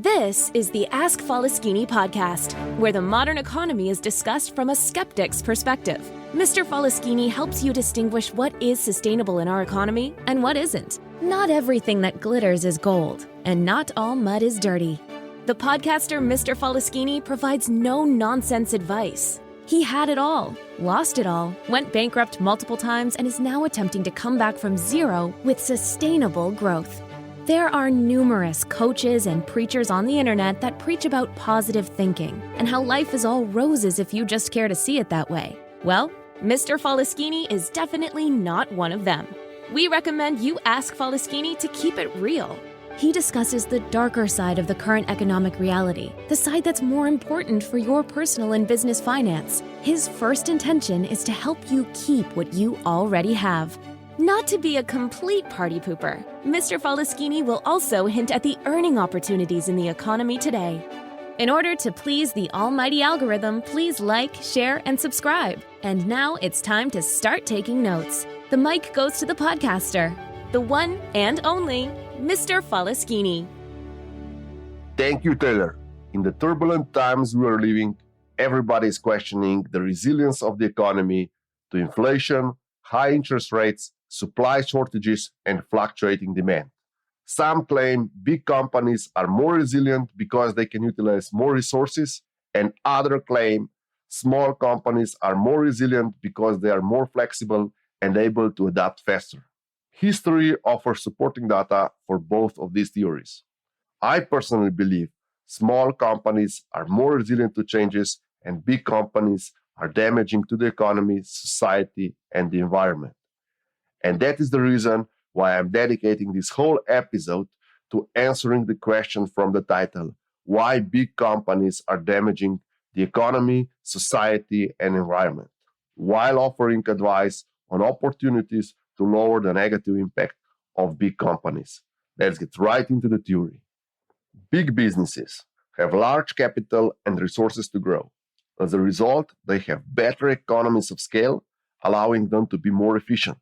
This is the Ask Faleskini podcast, where the modern economy is discussed from a skeptic's perspective. Mr. Faleskini helps you distinguish what is sustainable in our economy and what isn't. Not everything that glitters is gold, and not all mud is dirty. The podcaster Mr. Faleskini provides no-nonsense advice. He had it all, lost it all, went bankrupt multiple times, and is now attempting to come back from zero with sustainable growth. There are numerous coaches and preachers on the internet that preach about positive thinking and how life is all roses if you just care to see it that way. Well, Mr. Faleskini is definitely not one of them. We recommend you ask Faleskini to keep it real. He discusses the darker side of the current economic reality, the side that's more important for your personal and business finance. His first intention is to help you keep what you already have. Not to be a complete party pooper, Mr. Faleskini will also hint at the earning opportunities in the economy today. In order to please the almighty algorithm, please like, share, and subscribe. And now it's time to start taking notes. The mic goes to the podcaster, the one and only Mr. Faleskini. Thank you, Taylor. In the turbulent times we are living, everybody is questioning the resilience of the economy to inflation, high interest rates, supply shortages, and fluctuating demand. Some claim big companies are more resilient because they can utilize more resources, and others claim small companies are more resilient because they are more flexible and able to adapt faster. History offers supporting data for both of these theories. I personally believe small companies are more resilient to changes and big companies are damaging to the economy, society, and the environment. And that is the reason why I'm dedicating this whole episode to answering the question from the title, why big companies are damaging the economy, society, and environment, while offering advice on opportunities to lower the negative impact of big companies. Let's get right into the theory. Big businesses have large capital and resources to grow. As a result, they have better economies of scale, allowing them to be more efficient.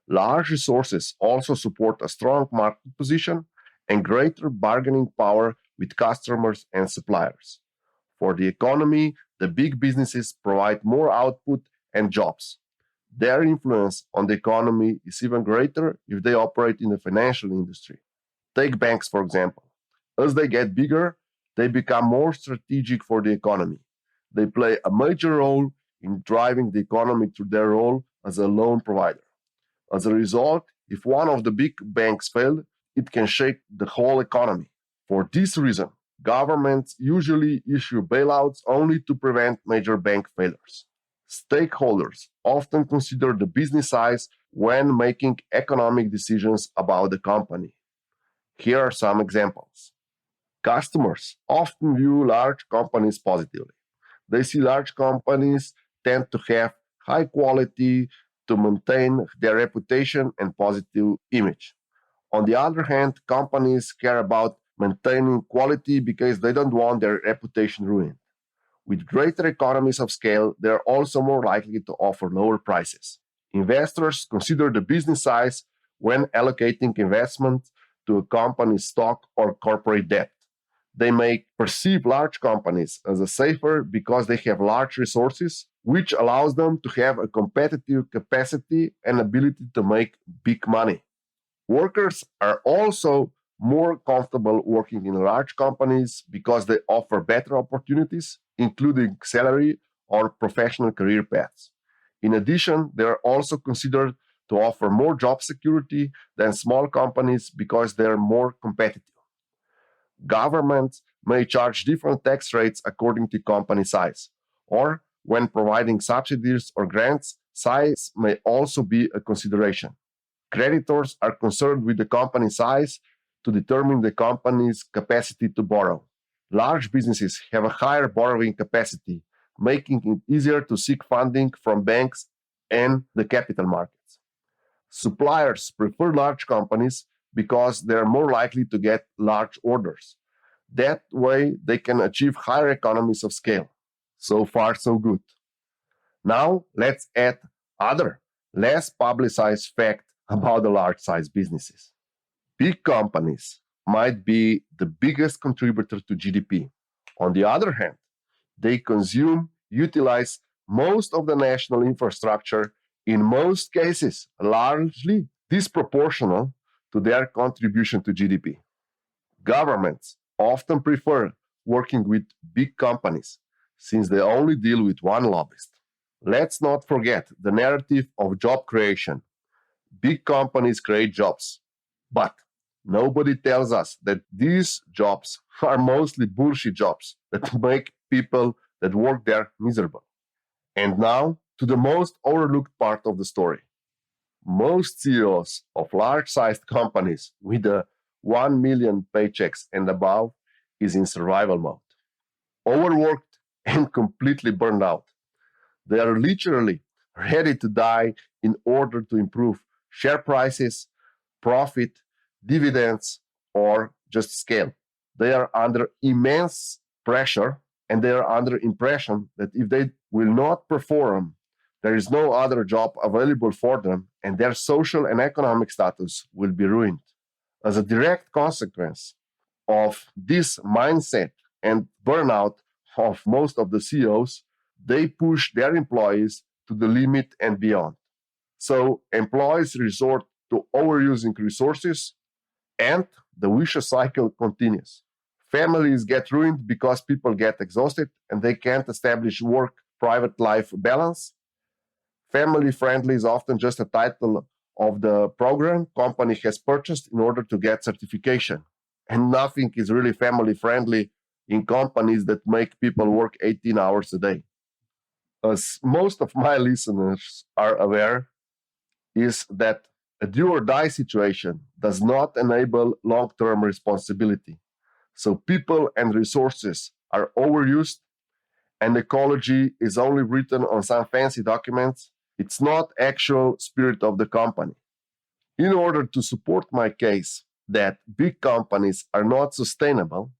Large resources also support a strong market position and greater bargaining power with customers and suppliers. For the economy, the big businesses provide more output and jobs. Their influence on the economy is even greater if they operate in the financial industry. Take banks, for example. As they get bigger, they become more strategic for the economy. They play a major role in driving the economy through their role as a loan provider. As a result, if one of the big banks fails, it can shake the whole economy. For this reason, governments usually issue bailouts only to prevent major bank failures. Stakeholders often consider the business size when making economic decisions about the company. Here are some examples. Customers often view large companies positively. They see large companies tend to have high quality to maintain their reputation and positive image. On the other hand, companies care about maintaining quality because they don't want their reputation ruined. With greater economies of scale, they are also more likely to offer lower prices. Investors consider the business size when allocating investment to a company's stock or corporate debt. They may perceive large companies as safer because they have large resources, which allows them to have a competitive capacity and ability to make big money. Workers are also more comfortable working in large companies because they offer better opportunities, including salary or professional career paths. In addition, they are also considered to offer more job security than small companies because they are more competitive. Governments may charge different tax rates according to company size, or when providing subsidies or grants, size may also be a consideration. Creditors are concerned with the company size to determine the company's capacity to borrow. Large businesses have a higher borrowing capacity, making it easier to seek funding from banks and the capital markets. Suppliers prefer large companies because they are more likely to get large orders. That way, they can achieve higher economies of scale. So far, so good. Now, let's add other, less publicized fact about the large-sized businesses. Big companies might be the biggest contributor to GDP. On the other hand, they consume, utilize most of the national infrastructure, in most cases, largely disproportional to their contribution to GDP. Governments often prefer working with big companies since they only deal with one lobbyist. Let's not forget the narrative of job creation. Big companies create jobs, but nobody tells us that these jobs are mostly bullshit jobs that make people that work there miserable. And now to the most overlooked part of the story. Most CEOs of large-sized companies with a 1 million paychecks and above is in survival mode. Overworked and completely burned out. They are literally ready to die in order to improve share prices, profit, dividends, or just scale. They are under immense pressure and they are under impression that if they will not perform, there is no other job available for them and their social and economic status will be ruined. As a direct consequence of this mindset and burnout of most of the CEOs, they push their employees to the limit and beyond. So employees resort to overusing resources and the vicious cycle continues. Families get ruined because people get exhausted and they can't establish work-private life balance. Family friendly is often just a title of the program company has purchased in order to get certification. And nothing is really family friendly in companies that make people work 18 hours a day. As most of my listeners are aware, is that a do or die situation does not enable long-term responsibility. So people and resources are overused and ecology is only written on some fancy documents. It's not actual spirit of the company. In order to support my case that big companies are not sustainable,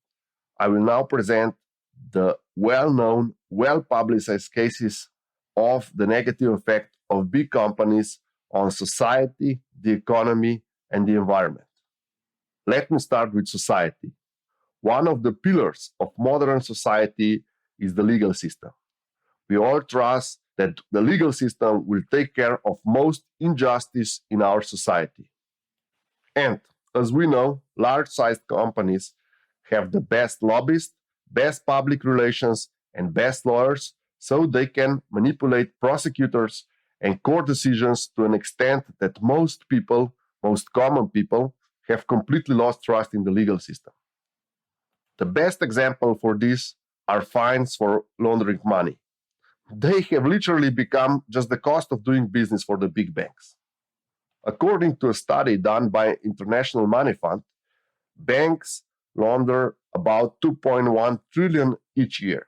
I will now present the well-known, well-publicized cases of the negative effect of big companies on society, the economy, and the environment. Let me start with society. One of the pillars of modern society is the legal system. We all trust that the legal system will take care of most injustice in our society. And as we know, large-sized companies have the best lobbyists, best public relations, and best lawyers, so they can manipulate prosecutors and court decisions to an extent that most people, most common people, have completely lost trust in the legal system. The best example for this are fines for laundering money. They have literally become just the cost of doing business for the big banks. According to a study done by International Money Fund, banks launder about 2.1 trillion each year.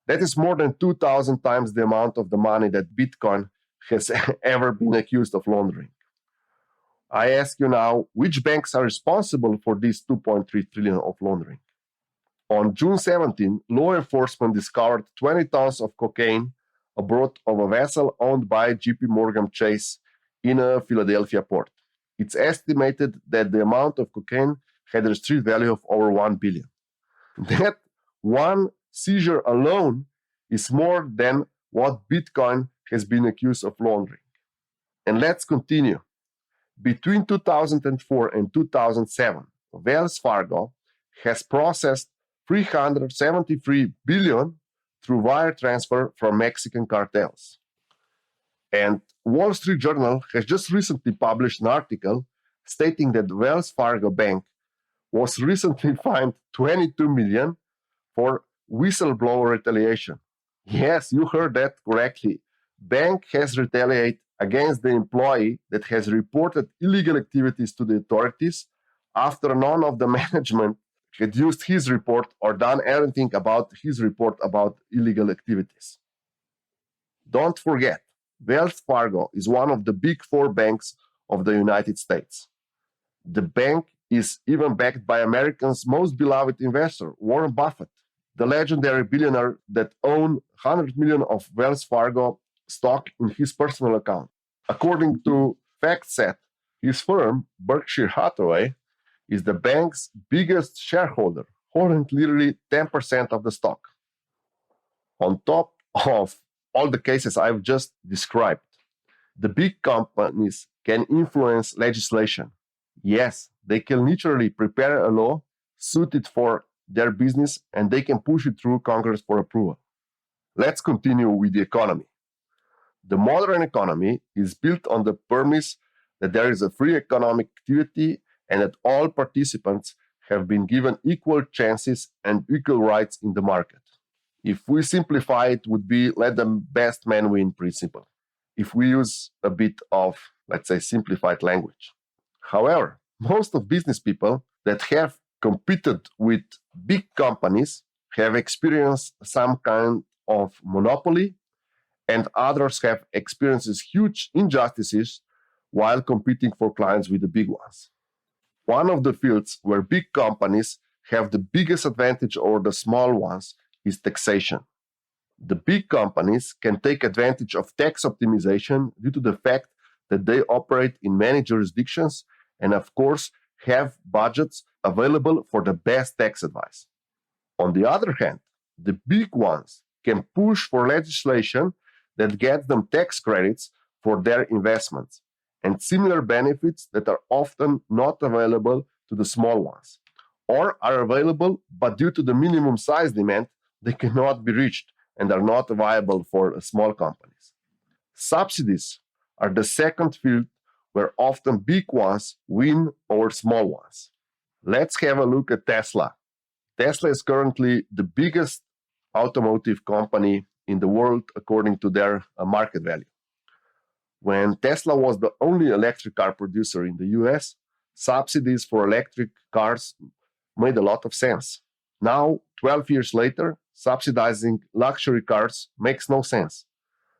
That is more than 2,000 times the amount of the money that Bitcoin has ever been accused of laundering. I ask you now, which banks are responsible for this 2.3 trillion of laundering? On June 17, law enforcement discovered 20 tons of cocaine aboard of a vessel owned by JP Morgan Chase in a Philadelphia port. It's estimated that the amount of cocaine had a street value of over 1 billion. That one seizure alone is more than what Bitcoin has been accused of laundering. And let's continue. Between 2004 and 2007, Wells Fargo has processed 373 billion through wire transfer from Mexican cartels. And Wall Street Journal has just recently published an article stating that Wells Fargo Bank was recently fined 22 million for whistleblower retaliation. Yes, you heard that correctly. Bank has retaliated against the employee that has reported illegal activities to the authorities after none of the management had used his report or done anything about his report about illegal activities. Don't forget, Wells Fargo is one of the big four banks of the United States. The bank is even backed by Americans' most beloved investor, Warren Buffett, the legendary billionaire that owned 100 million of Wells Fargo stock in his personal account. According to FactSet, his firm, Berkshire Hathaway, is the bank's biggest shareholder, holding literally 10% of the stock. On top of all the cases I've just described, the big companies can influence legislation. Yes, they can literally prepare a law suited for their business and they can push it through Congress for approval. Let's continue with the economy. The modern economy is built on the premise that there is a free economic activity and that all participants have been given equal chances and equal rights in the market. If we simplify it, would be let the best man win principle, if we use a bit of, let's say, simplified language. However, most of business people that have competed with big companies have experienced some kind of monopoly, and others have experienced huge injustices while competing for clients with the big ones. One of the fields where big companies have the biggest advantage over the small ones is taxation. The big companies can take advantage of tax optimization due to the fact that they operate in many jurisdictions and, of course, have budgets available for the best tax advice. On the other hand, the big ones can push for legislation that gets them tax credits for their investments and similar benefits that are often not available to the small ones, or are available but due to the minimum size demand, they cannot be reached and are not viable for small companies. Subsidies are the second field where often big ones win over small ones. Let's have a look at Tesla. Tesla is currently the biggest automotive company in the world according to their market value. When Tesla was the only electric car producer in the US, subsidies for electric cars made a lot of sense. Now, 12 years later, subsidizing luxury cars makes no sense.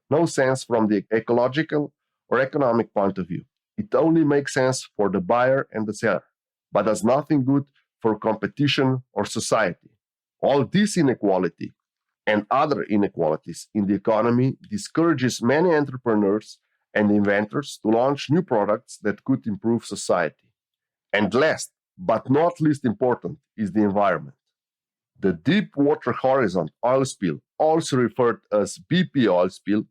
No sense from the ecological or economic point of view. It only makes sense for the buyer and the seller, but does nothing good for competition or society. All this inequality and other inequalities in the economy discourages many entrepreneurs and inventors to launch new products that could improve society. And last, but not least important, is the environment. The Deepwater Horizon oil spill, also referred as BP oil spill,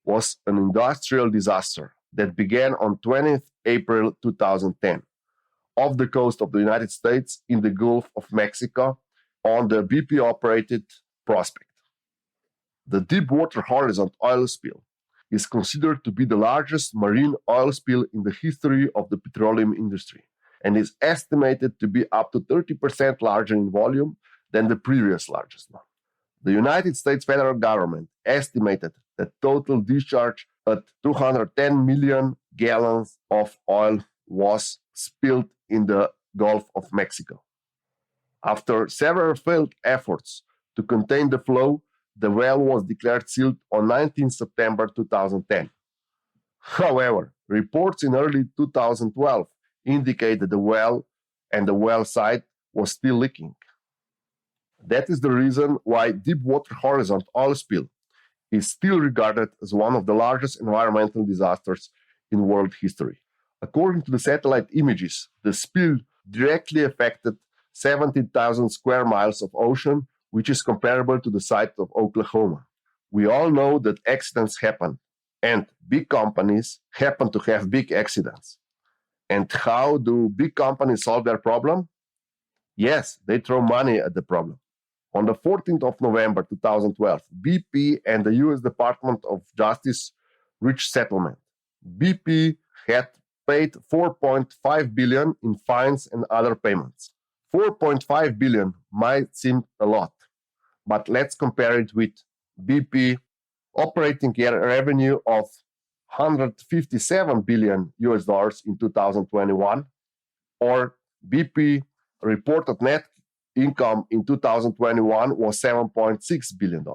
was an industrial disaster that began on 20th April 2010 off the coast of the United States in the Gulf of Mexico on the BP-operated prospect. The Deepwater Horizon oil spill is considered to be the largest marine oil spill in the history of the petroleum industry and is estimated to be up to 30% larger in volume than the previous largest one. The United States federal government estimated that total discharge at 210 million gallons of oil was spilled in the Gulf of Mexico. After several failed efforts to contain the flow, the well was declared sealed on 19 September 2010. However, reports in early 2012 indicate that the well and the well site was still leaking. That is the reason why Deepwater Horizon oil spill is still regarded as one of the largest environmental disasters in world history. According to the satellite images, the spill directly affected 17,000 square miles of ocean, which is comparable to the size of Oklahoma. We all know that accidents happen, and big companies happen to have big accidents. And how do big companies solve their problem? Yes, they throw money at the problem. On the 14th of November 2012, BP and the US Department of Justice reached settlement. BP had paid $4.5 billion in fines and other payments. $4.5 billion might seem a lot, but let's compare it with BP operating revenue of $157 billion US dollars in 2021, or BP reported net income in 2021 was $7.6 billion.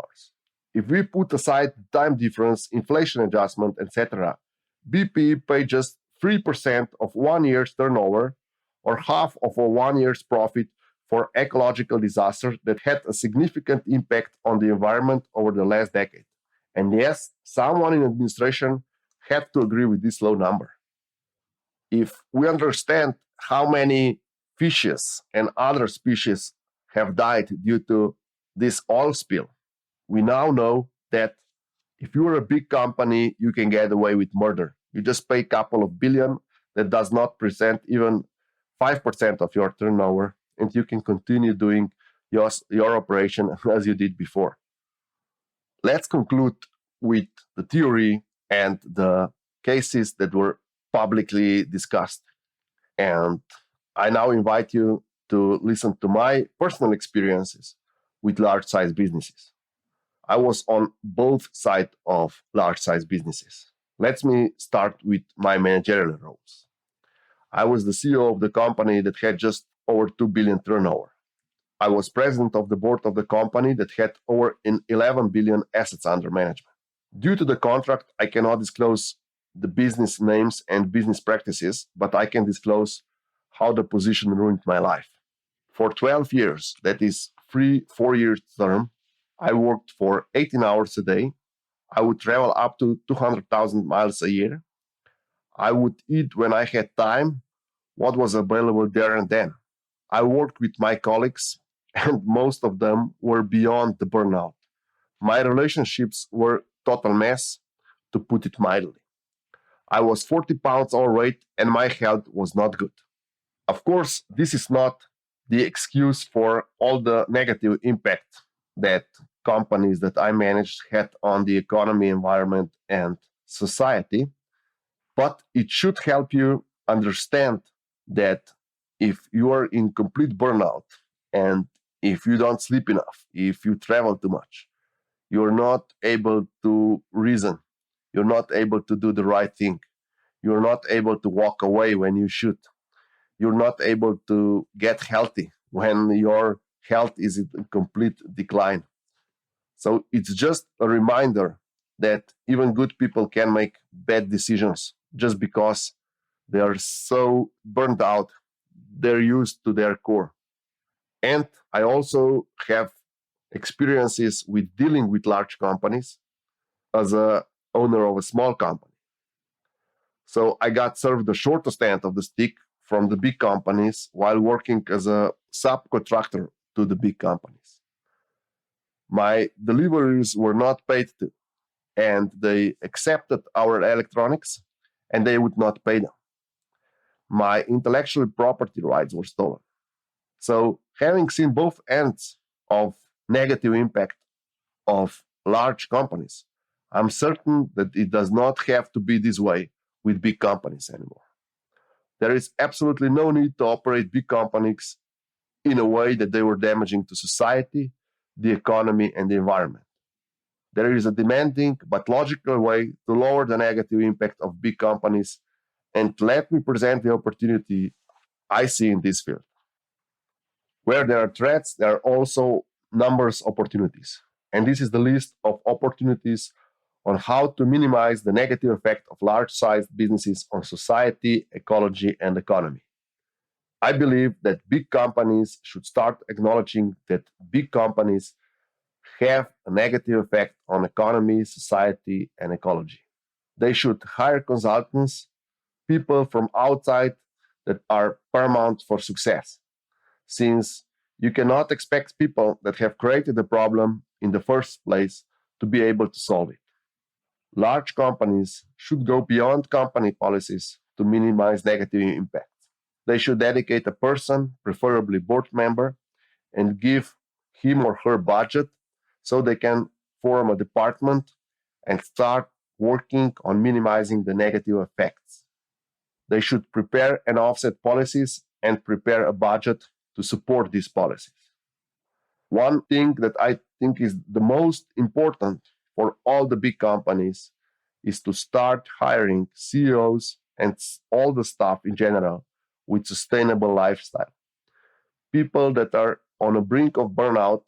If we put aside time difference, inflation adjustment, etc., BP paid just 3% of 1 year's turnover or half of a 1 year's profit for ecological disaster that had a significant impact on the environment over the last decade. And yes, someone in administration had to agree with this low number. If we understand how many fishes and other species have died due to this oil spill. We now know that if you're a big company, you can get away with murder. You just pay a couple of billion that does not present even 5% of your turnover, and you can continue doing your operation as you did before. Let's conclude with the theory and the cases that were publicly discussed. And I now invite you to listen to my personal experiences with large size businesses. I was on both sides of large size businesses. Let me start with my managerial roles. I was the CEO of the company that had just over 2 billion turnover. I was president of the board of the company that had over 11 billion assets under management. Due to the contract, I cannot disclose the business names and business practices, but I can disclose how the position ruined my life. For 12 years, that is 4-year term, I worked for 18 hours a day. I would travel up to 200,000 miles a year. I would eat when I had time, what was available there and then. I worked with my colleagues, and most of them were beyond the burnout. My relationships were total mess, to put it mildly. I was 40 pounds overweight, and my health was not good. Of course, this is not the excuse for all the negative impact that companies that I managed had on the economy, environment, and society, but it should help you understand that if you are in complete burnout and if you don't sleep enough, if you travel too much, you're not able to reason, you're not able to do the right thing, you're not able to walk away when you should, you're not able to get healthy when your health is in complete decline. So it's just a reminder that even good people can make bad decisions just because they are so burned out, they're used to their core. And I also have experiences with dealing with large companies as a owner of a small company. So I got served the shortest end of the stick from the big companies while working as a subcontractor to the big companies. My deliveries were not paid to, and they accepted our electronics and they would not pay them. My intellectual property rights were stolen. So having seen both ends of negative impact of large companies, I'm certain that it does not have to be this way with big companies anymore. There is absolutely no need to operate big companies in a way that they were damaging to society, the economy, and the environment. There is a demanding but logical way to lower the negative impact of big companies, and let me present the opportunity I see in this field. Where there are threats, there are also numerous opportunities. And this is the list of opportunities on how to minimize the negative effect of large-sized businesses on society, ecology, and economy. I believe that big companies should start acknowledging that big companies have a negative effect on economy, society, and ecology. They should hire consultants, people from outside that are paramount for success, since you cannot expect people that have created the problem in the first place to be able to solve it. Large companies should go beyond company policies to minimize negative impact. They should dedicate a person, preferably board member, and give him or her budget so they can form a department and start working on minimizing the negative effects. They should prepare and offset policies and prepare a budget to support these policies. One thing that I think is the most important for all the big companies is to start hiring CEOs and all the staff in general with sustainable lifestyle. People that are on the brink of burnout,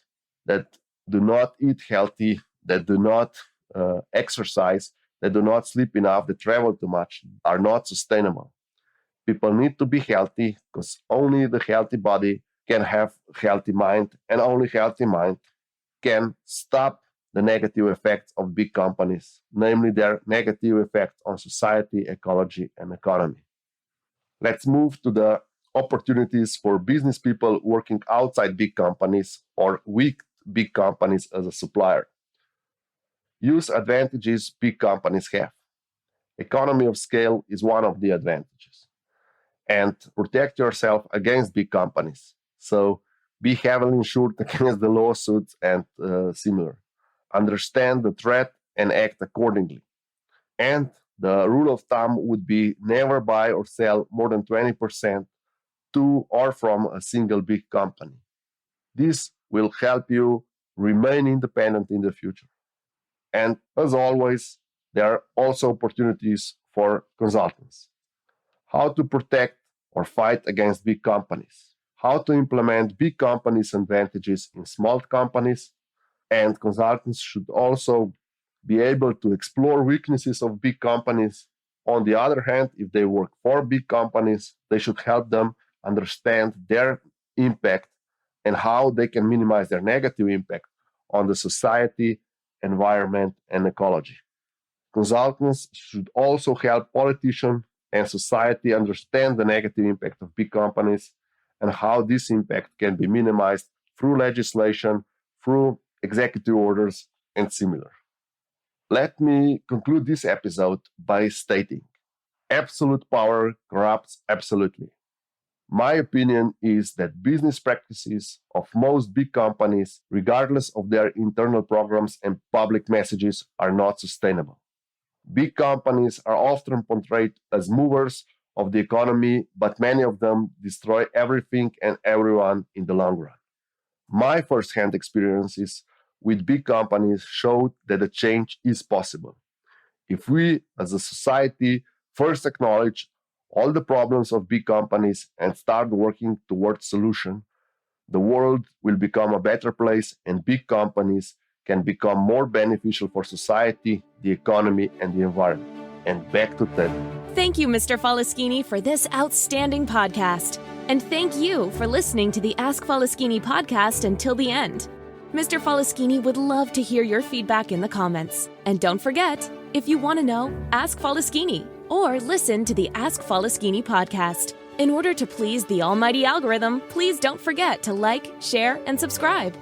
that do not eat healthy, that do not exercise, that do not sleep enough, that travel too much, are not sustainable. People need to be healthy because only the healthy body can have healthy mind, and only healthy mind can stop the negative effects of big companies, namely their negative effect on society, ecology, and economy. Let's move to the opportunities for business people working outside big companies or with big companies as a supplier. Use advantages big companies have. Economy of scale is one of the advantages. And protect yourself against big companies. So be heavily insured against the lawsuits and similar. Understand the threat and act accordingly. And the rule of thumb would be never buy or sell more than 20% to or from a single big company. This will help you remain independent in the future. And as always, there are also opportunities for consultants. How to protect or fight against big companies. How to implement big companies' advantages in small companies. And consultants should also be able to explore weaknesses of big companies. On the other hand, if they work for big companies, they should help them understand their impact and how they can minimize their negative impact on the society, environment, and ecology. Consultants should also help politicians and society understand the negative impact of big companies and how this impact can be minimized through legislation, through executive orders, and similar. Let me conclude this episode by stating, absolute power corrupts absolutely. My opinion is that business practices of most big companies, regardless of their internal programs and public messages, are not sustainable. Big companies are often portrayed as movers of the economy, but many of them destroy everything and everyone in the long run. My first-hand experiences with big companies showed that a change is possible. If we, as a society, first acknowledge all the problems of big companies and start working towards solution, the world will become a better place and big companies can become more beneficial for society, the economy, and the environment. And back to Ted. Thank you, Mr. Faleskini, for this outstanding podcast. And thank you for listening to the Ask Faleskini podcast until the end. Mr. Faleskini would love to hear your feedback in the comments. And don't forget, if you want to know, ask Faleskini or listen to the Ask Faleskini podcast. In order to please the almighty algorithm, please don't forget to like, share, and subscribe.